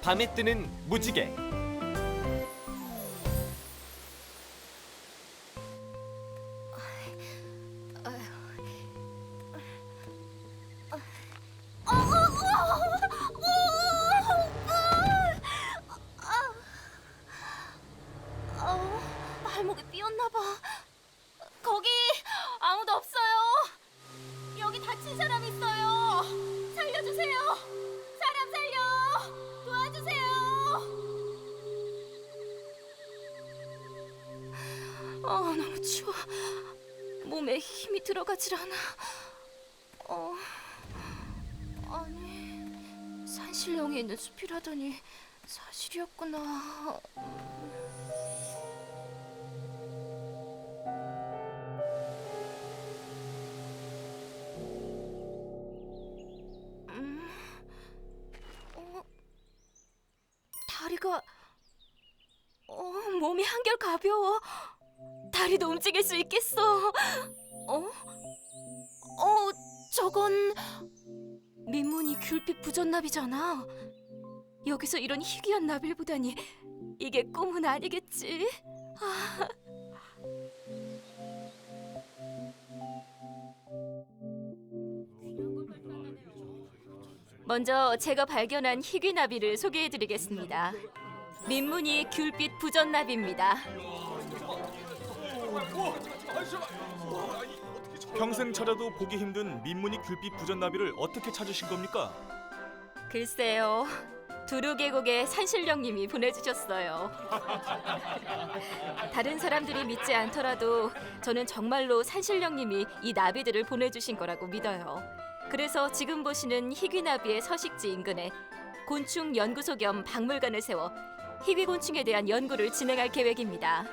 밤에 뜨는 무지개. 발목이 삐었나 봐. 거기 아무도 없어요. 여기 다친 사람 있어요. 살려주세요. 사람 살려. 도와주세요. 너무 추워. 몸에 힘이 들어가질 않아. 아니, 산신령이 있는 숲이라더니 사실이었구나. 다리가 몸이 한결 가벼워. 다리도 움직일 수 있겠어. 저건 민문이 귤빛 부전나비잖아. 여기서 이런 희귀한 나비를 보다니 이게 꿈은 아니겠지? 먼저 제가 발견한 희귀나비를 소개해드리겠습니다. 민문이 귤빛 부전나비입니다. 평생 찾아도 보기 힘든 민무늬 귤빛 부전나비를 어떻게 찾으신 겁니까? 글쎄요, 두루계곡의 산신령님이 보내주셨어요. 다른 사람들이 믿지 않더라도 저는 정말로 산신령님이 이 나비들을 보내주신 거라고 믿어요. 그래서 지금 보시는 희귀나비의 서식지 인근에 곤충 연구소 겸 박물관을 세워 희귀곤충에 대한 연구를 진행할 계획입니다.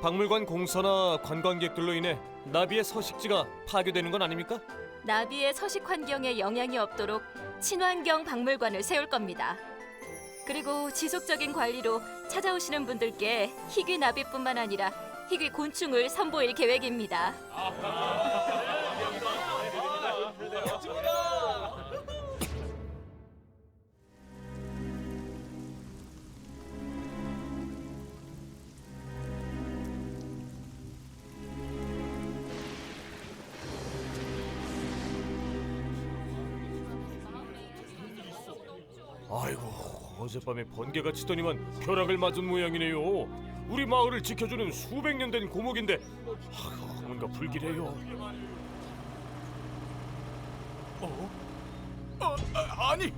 박물관 공사나 관광객들로 인해 나비의 서식지가 파괴되는 건 아닙니까? 나비의 서식 환경에 영향이 없도록 친환경 박물관을 세울 겁니다. 그리고 지속적인 관리로 찾아오시는 분들께 희귀나비뿐만 아니라 희귀곤충을 선보일 계획입니다. 아이고, 어젯밤에 번개가 치더니만 벼락을 맞은 모양이네요. 우리 마을을 지켜주는 수백 년 된 고목인데 뭔가 불길해요. 아니!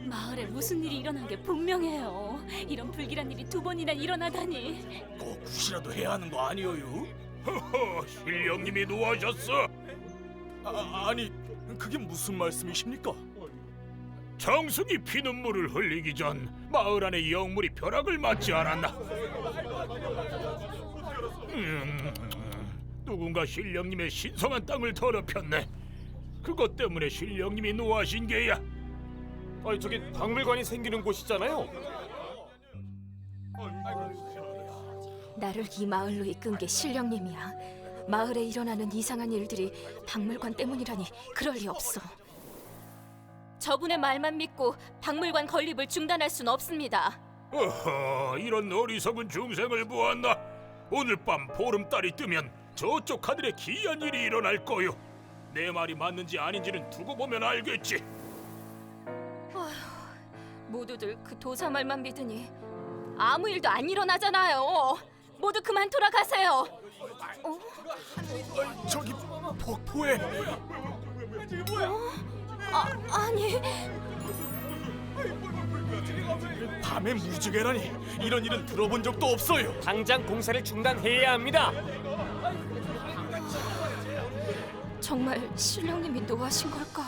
마을에 무슨 일이 일어난 게 분명해요. 이런 불길한 일이 두 번이나 일어나다니. 꼭 굿이라도 해야 하는 거 아니에요? 허허, 신령님이 노하셨어. 아니, 그게 무슨 말씀이십니까? 정승이 피눈물을 흘리기 전 마을 안에 영물이 벼락을 맞지 않았나? 누군가 신령님의 신성한 땅을 더럽혔네. 그것 때문에 신령님이 노하신 게야. 아니, 저기 박물관이 생기는 곳이잖아요. 나를 이 마을로 이끈 게 신령님이야. 마을에 일어나는 이상한 일들이 박물관 때문이라니 그럴 리 없어. 저분의 말만 믿고 박물관 건립을 중단할 순 없습니다. 어허, 이런 어리석은 중생을 보았나? 오늘 밤 보름달이 뜨면 저쪽 하늘에 기이한 일이 일어날 거요. 내 말이 맞는지 아닌지는 두고 보면 알겠지. 모두들 그 도사 말만 믿으니 아무 일도 안 일어나잖아요. 모두 그만 돌아가세요. 저기 폭포에 아니, 밤에 무지개라니, 이런 일은 들어본 적도 없어요. 당장 공사를 중단해야 합니다. 정말 신령님이 노하신 걸까?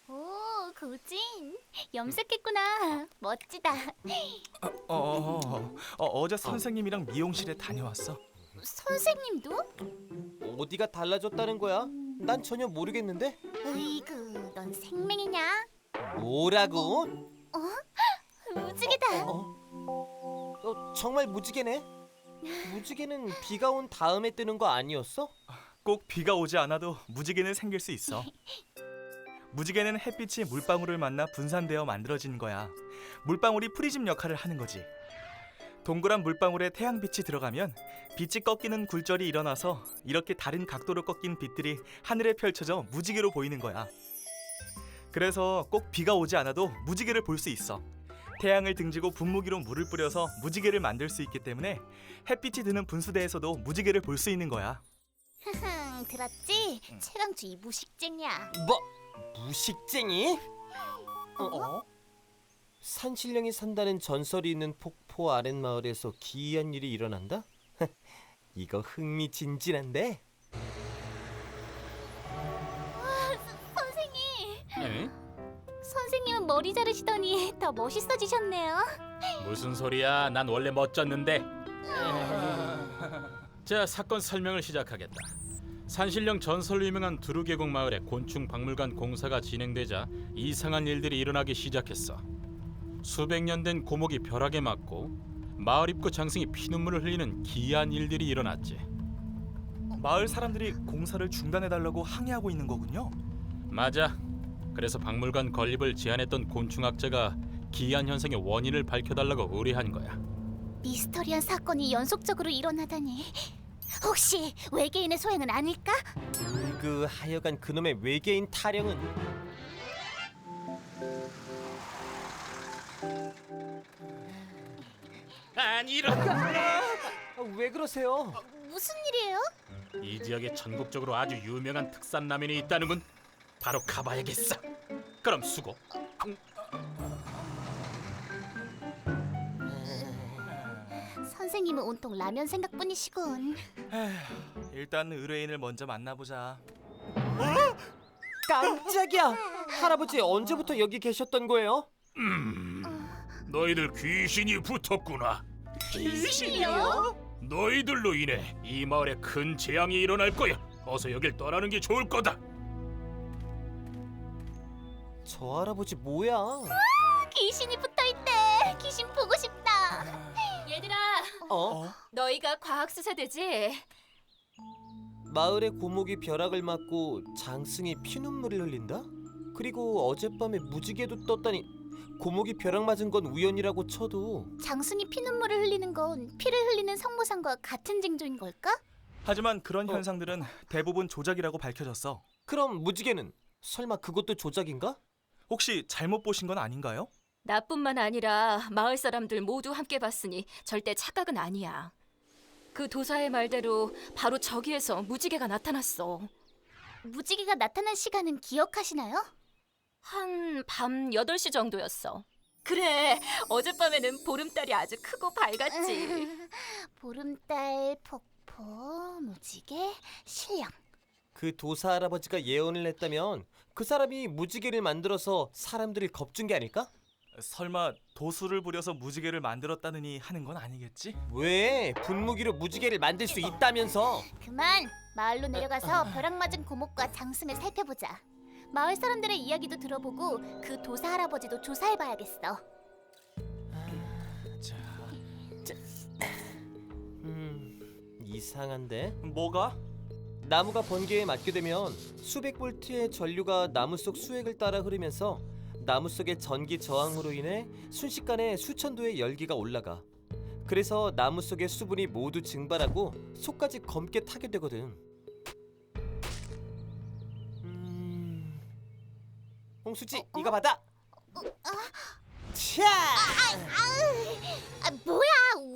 오, 고진. 염색했구나. 멋지다. 어제 선생님이랑 미용실에 다녀왔어. 선생님도? 어디가 달라졌다는 거야? 난 전혀 모르겠는데? 으이구, 넌 생맹이냐? 뭐라고? 무지개다. 정말 무지개네? 무지개는 비가 온 다음에 뜨는 거 아니었어? 꼭 비가 오지 않아도 무지개는 생길 수 있어. 무지개는 햇빛이 물방울을 만나 분산되어 만들어진 거야. 물방울이 프리즘 역할을 하는 거지. 동그란 물방울에 태양빛이 들어가면 빛이 꺾이는 굴절이 일어나서 이렇게 다른 각도로 꺾인 빛들이 하늘에 펼쳐져 무지개로 보이는 거야. 그래서 꼭 비가 오지 않아도 무지개를 볼 수 있어. 태양을 등지고 분무기로 물을 뿌려서 무지개를 만들 수 있기 때문에 햇빛이 드는 분수대에서도 무지개를 볼 수 있는 거야. 들었지? 최강주 이 무식쟁이야. 뭐? 무식쟁이? 어? 산신령이 산다는 전설이 있는 폭포 아랫마을에서 기이한 일이 일어난다? 이거 흥미진진한데? 선생님. 선생님은 머리 자르시더니 더 멋있어지셨네요. 무슨 소리야? 난 원래 멋졌는데. 자, 사건 설명을 시작하겠다. 산신령 전설로 유명한 두루계곡 마을에 곤충 박물관 공사가 진행되자 이상한 일들이 일어나기 시작했어. 수백 년 된 고목이 벼락에 맞고 마을 입구 장승이 피눈물을 흘리는 기이한 일들이 일어났지. 마을 사람들이 공사를 중단해달라고 항의하고 있는 거군요. 맞아. 그래서 박물관 건립을 제안했던 곤충학자가 기이한 현상의 원인을 밝혀달라고 의뢰한 거야. 미스터리한 사건이 연속적으로 일어나다니. 혹시 외계인의 소행은 아닐까? 그 하여간 그놈의 외계인 타령은 아니 이런. 왜 그러세요? 무슨 일이에요? 이 지역에 전국적으로 아주 유명한 특산 라면이 있다는군. 바로 가봐야겠어. 그럼 수고. 선생님은 온통 라면 생각뿐이시군. 일단 의뢰인을 먼저 만나보자. 깜짝이야! 할아버지 언제부터 여기 계셨던 거예요? 너희들 귀신이 붙었구나. 귀신이요? 너희들로 인해 이 마을에 큰 재앙이 일어날 거야. 어서 여길 떠나는 게 좋을 거다. 저 할아버지 뭐야? 귀신이 붙어있대. 귀신 보고 싶다. 얘들아, 어? 너희가 과학수사대지? 마을의 고목이 벼락을 맞고 장승이 피눈물을 흘린다? 그리고 어젯밤에 무지개도 떴다니 고목이 벼락 맞은 건 우연이라고 쳐도 장승이 피눈물을 흘리는 건 피를 흘리는 성모상과 같은 징조인 걸까? 하지만 그런 현상들은 대부분 조작이라고 밝혀졌어. 그럼 무지개는 설마 그것도 조작인가? 혹시 잘못 보신 건 아닌가요? 나뿐만 아니라 마을 사람들 모두 함께 봤으니 절대 착각은 아니야. 그 도사의 말대로 바로 저기에서 무지개가 나타났어. 무지개가 나타난 시간은 기억하시나요? 한 밤 8시 정도였어. 그래, 어젯밤에는 보름달이 아주 크고 밝았지. 보름달, 폭포, 무지개, 신령. 그 도사 할아버지가 예언을 했다면 그 사람이 무지개를 만들어서 사람들을 겁준 게 아닐까? 설마 도수를 부려서 무지개를 만들었다느니 하는 건 아니겠지? 왜? 분무기로 무지개를 만들 수 있다면서? 그만! 마을로 내려가서 벼락 맞은 고목과 장승을 살펴보자. 마을 사람들의 이야기도 들어보고 그 도사 할아버지도 조사해봐야겠어. 이상한데? 뭐가? 나무가 번개에 맞게 되면 수백 볼트의 전류가 나무 속 수액을 따라 흐르면서 나무 속의 전기 저항으로 인해 순식간에 수천 도의 열기가 올라가. 그래서 나무 속의 수분이 모두 증발하고 속까지 검게 타게 되거든. 홍수지, 이거 받아. 차! 뭐야?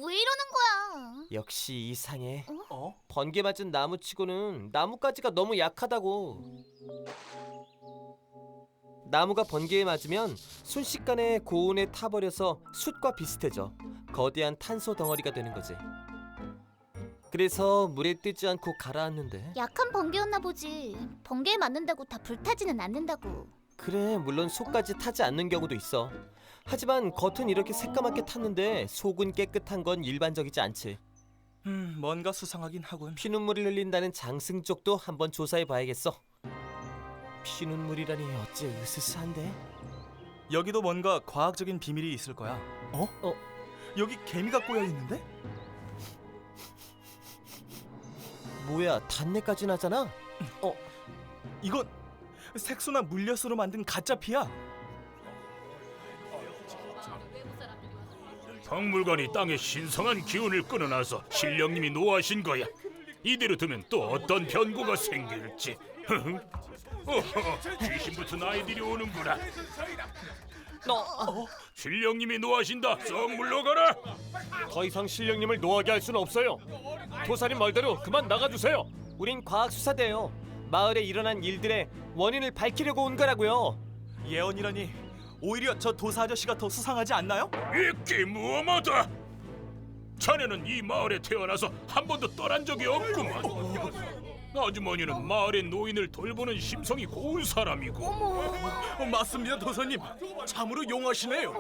왜 이러는 거야? 역시 이상해. 어? 번개 맞은 나무치고는 나뭇가지가 너무 약하다고. 나무가 번개에 맞으면 순식간에 고온에 타버려서 숯과 비슷해져 거대한 탄소 덩어리가 되는 거지. 그래서 물에 뜨지 않고 가라앉는데. 약한 번개였나 보지. 번개에 맞는다고 다 불타지는 않는다고. 그래, 물론 속까지 타지 않는 경우도 있어. 하지만 겉은 이렇게 새까맣게 탔는데 속은 깨끗한 건 일반적이지 않지. 뭔가 수상하긴 하군. 피눈물을 흘린다는 장승 쪽도 한번 조사해 봐야겠어. 피눈물이라니 어째 으스스한데? 여기도 뭔가 과학적인 비밀이 있을 거야. 여기 개미가 꼬여 있는데? 뭐야, 단내까지 나잖아. 이건 색소나 물엿으로 만든 가짜 피야. 박물관이 땅에 신성한 기운을 끌어놔서 신령님이 노하신 거야. 이대로 두면 또 어떤 변고가 생길지. 귀신 붙은 아이들이 오는구나. 신령님이 노하신다. 썩 물러가라. 더 이상 신령님을 노하게 할 수는 없어요. 도사님 말대로 그만 나가주세요. 우린 과학수사대요. 마을에 일어난 일들의 원인을 밝히려고 온 거라고요. 예언이라니 오히려 저 도사 아저씨가 더 수상하지 않나요? 이게 무엄하다. 자네는 이 마을에 태어나서 한 번도 떠난 적이 없구만. 아주머니는 마을의 노인을 돌보는 심성이 고운 사람이고. 맞습니다, 도사님. 참으로 용하시네요.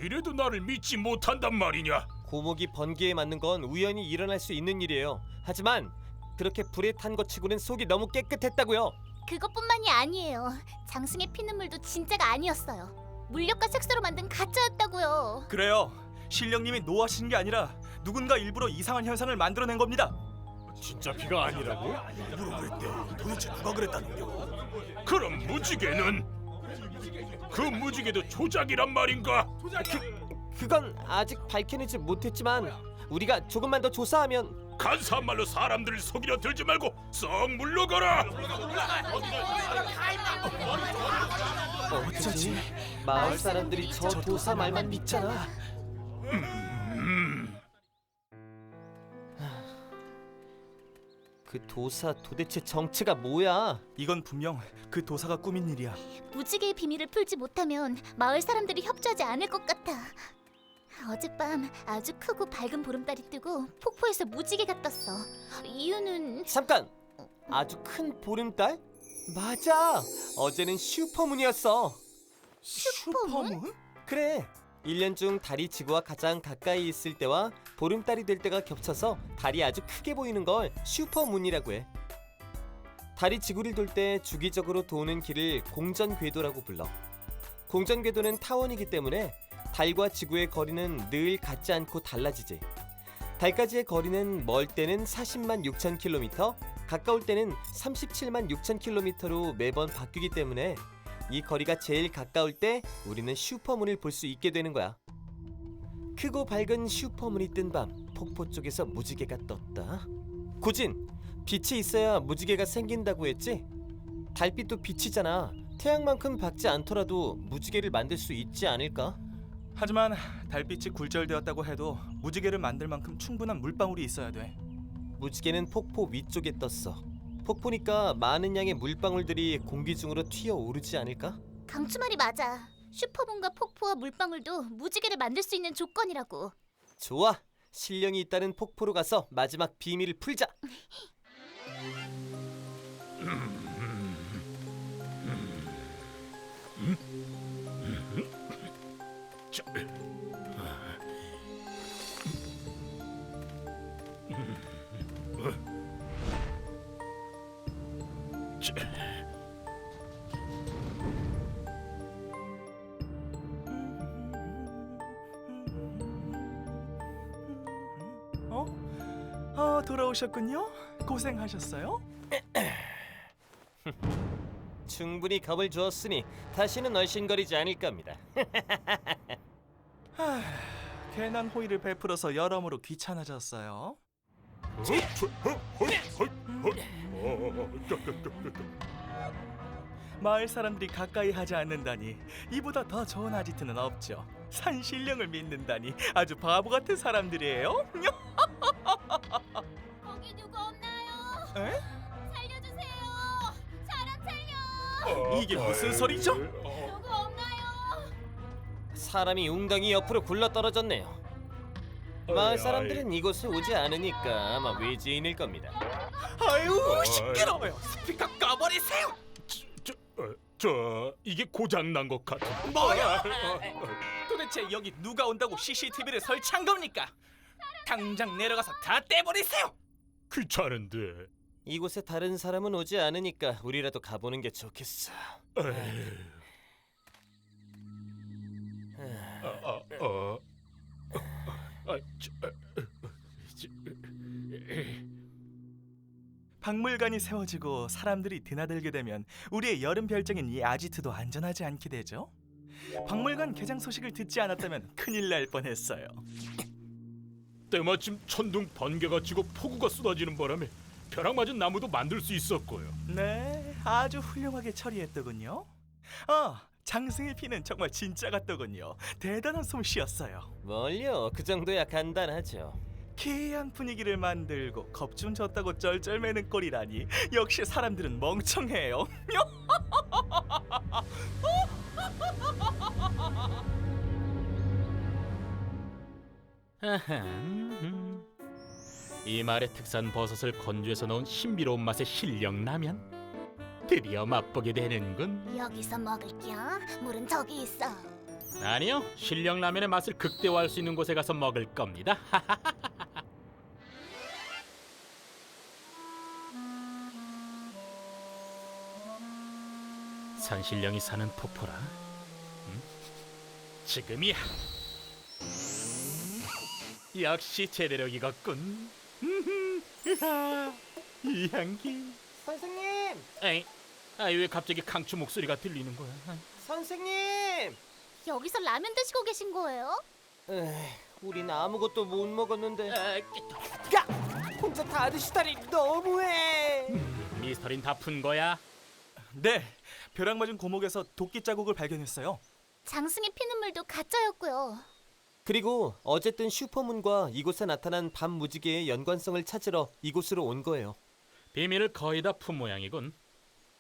이래도 나를 믿지 못한단 말이냐? 고목이 번개에 맞는 건 우연히 일어날 수 있는 일이에요. 하지만 그렇게 불에 탄 것 치고는 속이 너무 깨끗했다고요. 그것뿐만이 아니에요. 장승의 피눈물도 진짜가 아니었어요. 물엿과 색소로 만든 가짜였다고요. 그래요. 신령님이 노하신 게 아니라 누군가 일부러 이상한 현상을 만들어낸 겁니다. 진짜 피가 아니라고? 누구로 그랬대? 도대체 누가 그랬다는겨? 그럼 무지개는? 그 무지개도 조작이란 말인가? 그건 아직 밝혀내지 못했지만 우리가 조금만 더 조사하면 간사한 말로 사람들을 속이려 들지 말고 썩 물러가라. 어쩌지? 마을 사람들이 저 도사 말만 믿잖아. 그 도사 도대체 정체가 뭐야? 이건 분명 그 도사가 꾸민 일이야. 무지개의 비밀을 풀지 못하면 마을 사람들이 협조하지 않을 것 같아. 어젯밤 아주 크고 밝은 보름달이 뜨고 폭포에서 무지개가 떴어. 이유는 잠깐! 아주 큰 보름달? 맞아! 어제는 슈퍼문이었어. 슈퍼문? 그래! 1년 중 달이 지구와 가장 가까이 있을 때와 보름달이 될 때가 겹쳐서 달이 아주 크게 보이는 걸 슈퍼문이라고 해. 달이 지구를 돌 때 주기적으로 도는 길을 공전궤도라고 불러. 공전궤도는 타원이기 때문에 달과 지구의 거리는 늘 같지 않고 달라지지. 달까지의 거리는 멀 때는 40만 6천 킬로미터, 가까울 때는 37만 6천 킬로미터로 매번 바뀌기 때문에 이 거리가 제일 가까울 때 우리는 슈퍼문을 볼 수 있게 되는 거야. 크고 밝은 슈퍼문이 뜬 밤 폭포 쪽에서 무지개가 떴다. 고진, 빛이 있어야 무지개가 생긴다고 했지? 달빛도 빛이잖아. 태양만큼 밝지 않더라도 무지개를 만들 수 있지 않을까? 하지만 달빛이 굴절되었다고 해도 무지개를 만들 만큼 충분한 물방울이 있어야 돼. 무지개는 폭포 위쪽에 떴어. 폭포니까 많은 양의 물방울들이 공기 중으로 튀어오르지 않을까? 강추 말이 맞아. 슈퍼문과 폭포와 물방울도 무지개를 만들 수 있는 조건이라고. 좋아, 신령이 있다는 폭포로 가서 마지막 비밀을 풀자. 돌아오셨군요. 고생하셨어요. 충분히 겁을 주었으니 다시는 얼씬거리지 않을 겁니다. 괜한 호의를 베풀어서 여러모로 귀찮아졌어요. 마을 사람들이 가까이 하지 않는다니 이보다 더 좋은 아지트는 없죠. 산신령을 믿는다니 아주 바보 같은 사람들이에요. 거기 누구 없나요? 에? 살려주세요. 사람 살려. 이게 무슨 소리죠? 누구 없나요? 사람이 웅덩이 옆으로 굴러 떨어졌네요. 마을 사람들은 이곳에 오지 않으니까 아마 외지인일 겁니다. 아유 시끄러워요. 스피커 꺼버리세요. 이게 고장 난 것 같아. 뭐야? 도대체 여기 누가 온다고 CCTV를 설치한 겁니까? 당장 내려가서 다 떼버리세요. 귀찮은데. 이곳에 다른 사람은 오지 않으니까 우리라도 가보는 게 좋겠어. 박물관이 세워지고 사람들이 드나들게 되면 우리의 여름 별장인 이 아지트도 안전하지 않게 되죠. 박물관 개장 소식을 듣지 않았다면 큰일 날 뻔했어요. 때마침 천둥 번개가 치고 폭우가 쏟아지는 바람에 벼락 맞은 나무도 만들 수 있었고요. 네, 아주 훌륭하게 처리했더군요. 장승의 피는 정말 진짜 같더군요. 대단한 솜씨였어요. 뭘요? 그 정도야 간단하죠. 기이한 분위기를 만들고 겁 좀 줬다고 쩔쩔매는 꼴이라니. 역시 사람들은 멍청해요. 이 마을의 특산 버섯을 건조해서 넣은 신비로운 맛의 실력라면 드디어 맛보게 되는군. 여기서 먹을게요. 물은 저기 있어. 아니요, 실력라면의 맛을 극대화할 수 있는 곳에 가서 먹을 겁니다. 산신령이 사는 폭포라. 지금이야. 역시 제대로 익었군. 이 향기. 선생님! 에이, 왜 갑자기 강추 목소리가 들리는 거야? 선생님! 여기서 라면 드시고 계신 거예요? 우린 아무것도 못 먹었는데. 아, 야! 혼자 다 드시다니 너무해. 미스터린 다 푼 거야? 네, 벼락 맞은 고목에서 도끼 자국을 발견했어요. 장승의 피눈물도 가짜였고요. 그리고 어쨌든 슈퍼문과 이곳에 나타난 밤 무지개의 연관성을 찾으러 이곳으로 온 거예요. 비밀을 거의 다 푼 모양이군.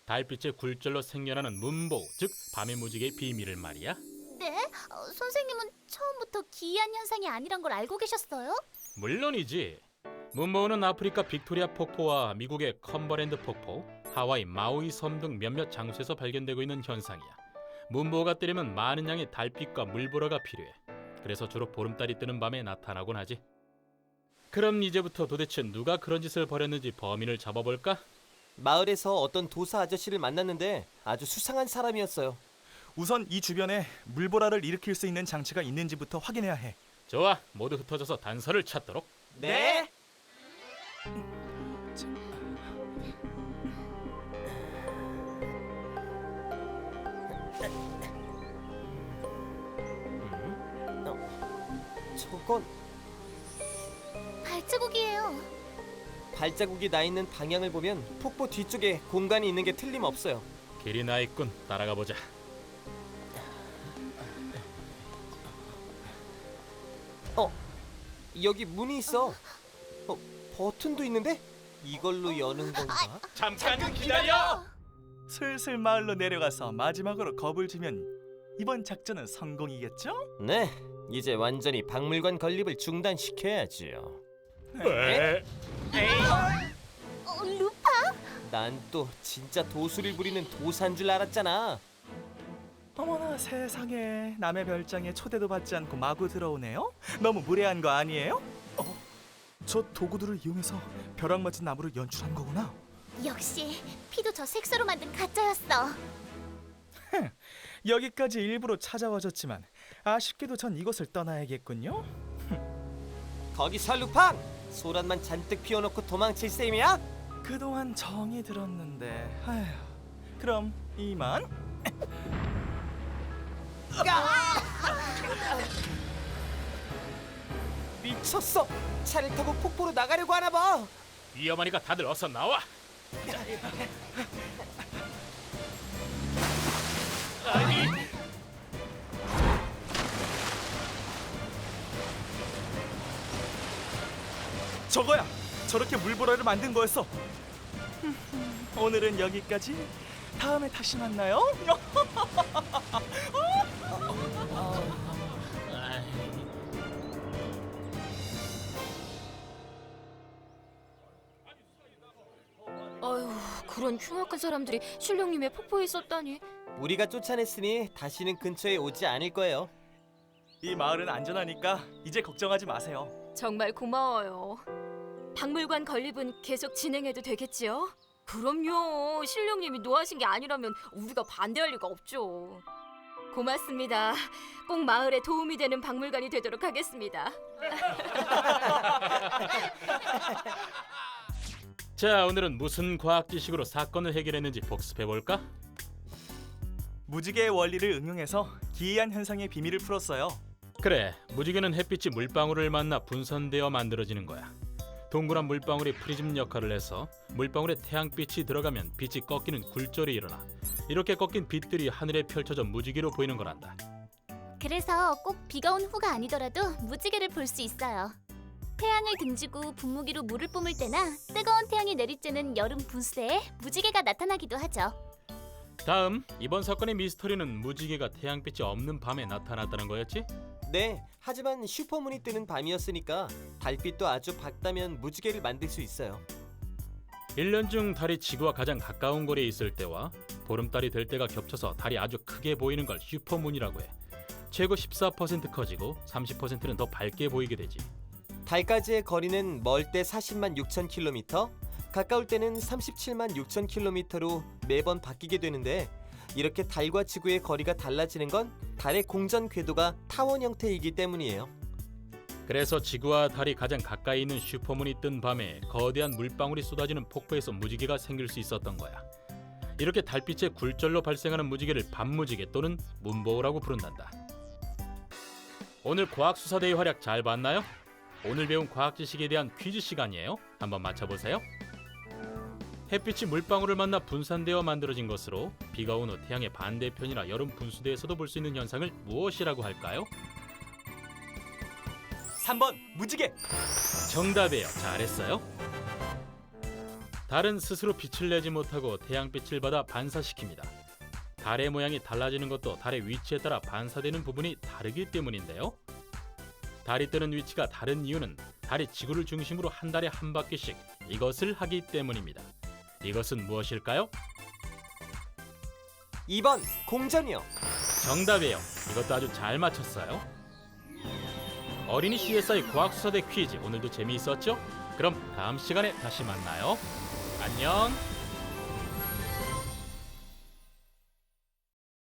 달빛의 굴절로 생겨나는 문보, 즉 밤의 무지개의 비밀을 말이야. 네? 선생님은 처음부터 기이한 현상이 아니란 걸 알고 계셨어요? 물론이지. 문보는 아프리카 빅토리아 폭포와 미국의 컴버랜드 폭포, 하와이 마우이 섬 등 몇몇 장소에서 발견되고 있는 현상이야. 문보가 뜨려면 많은 양의 달빛과 물보라가 필요해. 그래서 주로 보름달이 뜨는 밤에 나타나곤 하지. 그럼 이제부터 도대체 누가 그런 짓을 벌였는지 범인을 잡아볼까? 마을에서 어떤 도사 아저씨를 만났는데 아주 수상한 사람이었어요. 우선 이 주변에 물보라를 일으킬 수 있는 장치가 있는지부터 확인해야 해. 좋아, 모두 흩어져서 단서를 찾도록. 네? 저건 발자국이에요. 발자국이 나 있는 방향을 보면 폭포 뒤쪽에 공간이 있는 게 틀림없어요. 길이 나 있군. 따라가 보자. 여기 문이 있어. 버튼도 있는데? 이걸로 여는 건가? 잠깐 기다려. 슬슬 마을로 내려가서 마지막으로 겁을 주면 이번 작전은 성공이겠죠? 네, 이제 완전히 박물관 건립을 중단시켜야지요. 왜? 루파? 난 또 진짜 도수를 부리는 도사인 줄 알았잖아. 어머나 세상에, 남의 별장에 초대도 받지 않고 마구 들어오네요? 너무 무례한 거 아니에요? 저 도구들을 이용해서 벼락 맞은 나무를 연출한 거구나. 역시 피도 저 색소로 만든 가짜였어. 여기까지 일부러 찾아와줬지만 아쉽게도 전 이곳을 떠나야겠군요. 거기서 루팡! 소란만 잔뜩 피워놓고 도망칠 셈이야? 그동안 정이 들었는데 아휴, 그럼 이만. 미쳤어! 차를 타고 폭포로 나가려고 하나 봐! 위험하니까 다들 어서 나와. 저거야! 저렇게 물보라를 만든 거였어. 오늘은 여기까지. 다음에 다시 만나요. 아유, 그런 흉악한 사람들이 신령님의 폭포에 있었다니. 우리가 쫓아냈으니 다시는 근처에 오지 않을 거예요. 이 마을은 안전하니까 이제 걱정하지 마세요. 정말 고마워요. 박물관 건립은 계속 진행해도 되겠지요? 그럼요. 신령님이 노하신 게 아니라면 우리가 반대할 리가 없죠. 고맙습니다. 꼭 마을에 도움이 되는 박물관이 되도록 하겠습니다. 자, 오늘은 무슨 과학 지식으로 사건을 해결했는지 복습해 볼까? 무지개의 원리를 응용해서 기이한 현상의 비밀을 풀었어요. 그래, 무지개는 햇빛이 물방울을 만나 분산되어 만들어지는 거야. 동그란 물방울이 프리즘 역할을 해서 물방울에 태양빛이 들어가면 빛이 꺾이는 굴절이 일어나. 이렇게 꺾인 빛들이 하늘에 펼쳐져 무지개로 보이는 거란다. 그래서 꼭 비가 온 후가 아니더라도 무지개를 볼 수 있어요. 태양을 등지고 분무기로 물을 뿜을 때나 뜨거운 태양이 내리쬐는 여름 분수대에 무지개가 나타나기도 하죠. 다음, 이번 사건의 미스터리는 무지개가 태양빛이 없는 밤에 나타났다는 거였지? 네, 하지만 슈퍼문이 뜨는 밤이었으니까 달빛도 아주 밝다면 무지개를 만들 수 있어요. 1년 중 달이 지구와 가장 가까운 거리에 있을 때와 보름달이 될 때가 겹쳐서 달이 아주 크게 보이는 걸 슈퍼문이라고 해. 최고 14% 커지고 30%는 더 밝게 보이게 되지. 달까지의 거리는 멀 때 40만 6천 킬로미터, 가까울 때는 37만 6천 킬로미터로 매번 바뀌게 되는데, 이렇게 달과 지구의 거리가 달라지는 건 달의 공전 궤도가 타원 형태이기 때문이에요. 그래서 지구와 달이 가장 가까이 있는 슈퍼문이 뜬 밤에 거대한 물방울이 쏟아지는 폭포에서 무지개가 생길 수 있었던 거야. 이렇게 달빛의 굴절로 발생하는 무지개를 밤무지개 또는 문보우라고 부른단다. 오늘 과학수사대의 활약 잘 봤나요? 오늘 배운 과학 지식에 대한 퀴즈 시간이에요. 한번 맞춰보세요. 햇빛이 물방울을 만나 분산되어 만들어진 것으로 비가 온 후 태양의 반대편이나 여름 분수대에서도 볼 수 있는 현상을 무엇이라고 할까요? 3번 무지개. 정답이에요. 잘했어요. 달은 스스로 빛을 내지 못하고 태양빛을 받아 반사시킵니다. 달의 모양이 달라지는 것도 달의 위치에 따라 반사되는 부분이 다르기 때문인데요. 달이 뜨는 위치가 다른 이유는 달이 지구를 중심으로 한 달에 한 바퀴씩 이것을 하기 때문입니다. 이것은 무엇일까요? 2번 공전이요. 정답이에요. 이것도 아주 잘 맞췄어요. 어린이 CSI 과학수사대 퀴즈 오늘도 재미있었죠? 그럼 다음 시간에 다시 만나요. 안녕.